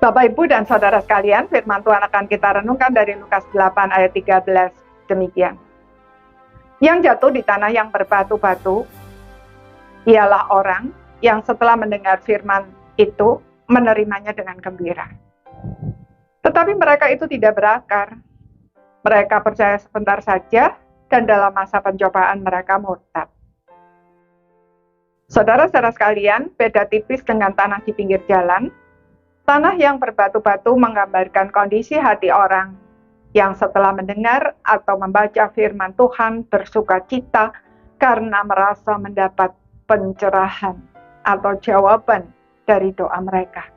Bapak, Ibu, dan Saudara sekalian, firman Tuhan akan kita renungkan dari Lukas 8 ayat 13 demikian. Yang jatuh di tanah yang berbatu-batu ialah orang yang setelah mendengar firman itu menerimanya dengan gembira. Tetapi mereka itu tidak berakar. Mereka percaya sebentar saja dan dalam masa pencobaan mereka murtad. Saudara-saudara sekalian, beda tipis dengan tanah di pinggir jalan. Tanah yang berbatu-batu menggambarkan kondisi hati orang yang setelah mendengar atau membaca firman Tuhan bersuka cita karena merasa mendapat pencerahan atau jawaban dari doa mereka.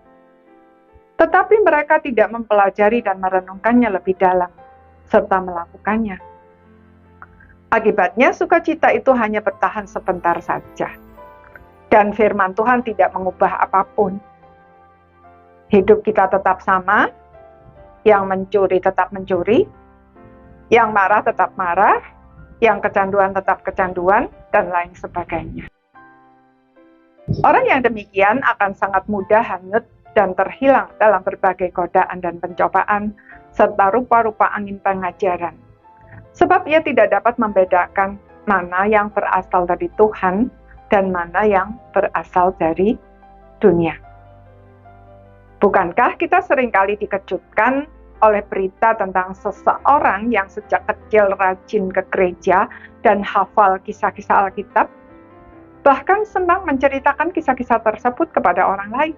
Tetapi mereka tidak mempelajari dan merenungkannya lebih dalam, serta melakukannya. Akibatnya sukacita itu hanya bertahan sebentar saja. Dan firman Tuhan tidak mengubah apapun. Hidup kita tetap sama, yang mencuri tetap mencuri, yang marah tetap marah, yang kecanduan tetap kecanduan, dan lain sebagainya. Orang yang demikian akan sangat mudah hanyut dan terhilang dalam berbagai godaan dan pencobaan, serta rupa-rupa angin pengajaran. Sebab ia tidak dapat membedakan mana yang berasal dari Tuhan dan mana yang berasal dari dunia. Bukankah kita seringkali dikejutkan oleh berita tentang seseorang yang sejak kecil rajin ke gereja dan hafal kisah-kisah Alkitab, bahkan senang menceritakan kisah-kisah tersebut kepada orang lain.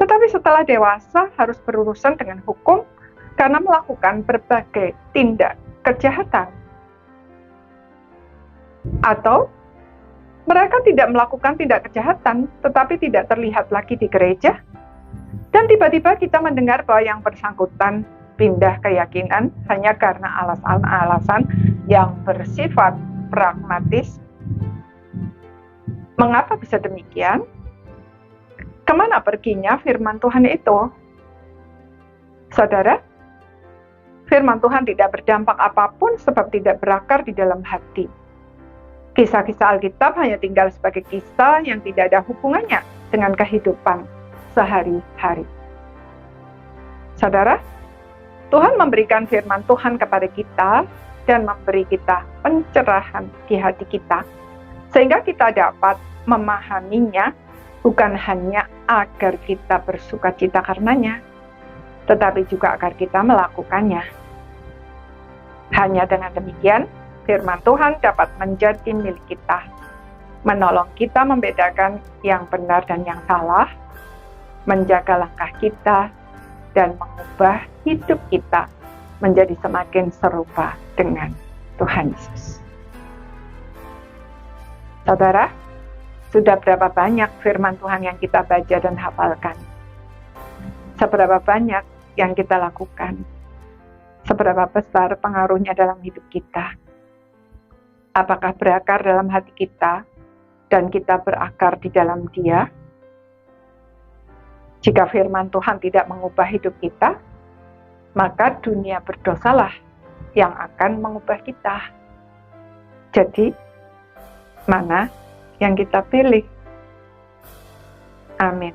Tetapi setelah dewasa harus berurusan dengan hukum karena melakukan berbagai tindak kejahatan. Atau mereka tidak melakukan tindak kejahatan, tetapi tidak terlihat lagi di gereja. Dan tiba-tiba kita mendengar bahwa yang bersangkutan pindah keyakinan hanya karena alasan-alasan yang bersifat pragmatis. Mengapa bisa demikian? Kemana perginya firman Tuhan itu? Saudara, firman Tuhan tidak berdampak apapun sebab tidak berakar di dalam hati. Kisah-kisah Alkitab hanya tinggal sebagai kisah yang tidak ada hubungannya dengan kehidupan sehari-hari. Saudara, Tuhan memberikan firman Tuhan kepada kita dan memberi kita pencerahan di hati kita, sehingga kita dapat memahaminya bukan hanya agar kita bersuka cita karenanya, tetapi juga agar kita melakukannya. Hanya dengan demikian, firman Tuhan dapat menjadi milik kita, menolong kita membedakan yang benar dan yang salah, menjaga langkah kita, dan mengubah hidup kita menjadi semakin serupa dengan Tuhan Yesus. Saudara, sudah berapa banyak firman Tuhan yang kita baca dan hafalkan? Seberapa banyak yang kita lakukan? Seberapa besar pengaruhnya dalam hidup kita? Apakah berakar dalam hati kita dan kita berakar di dalam Dia? Jika firman Tuhan tidak mengubah hidup kita, maka dunia berdosalah yang akan mengubah kita. Jadi, mana yang kita pilih? Amin.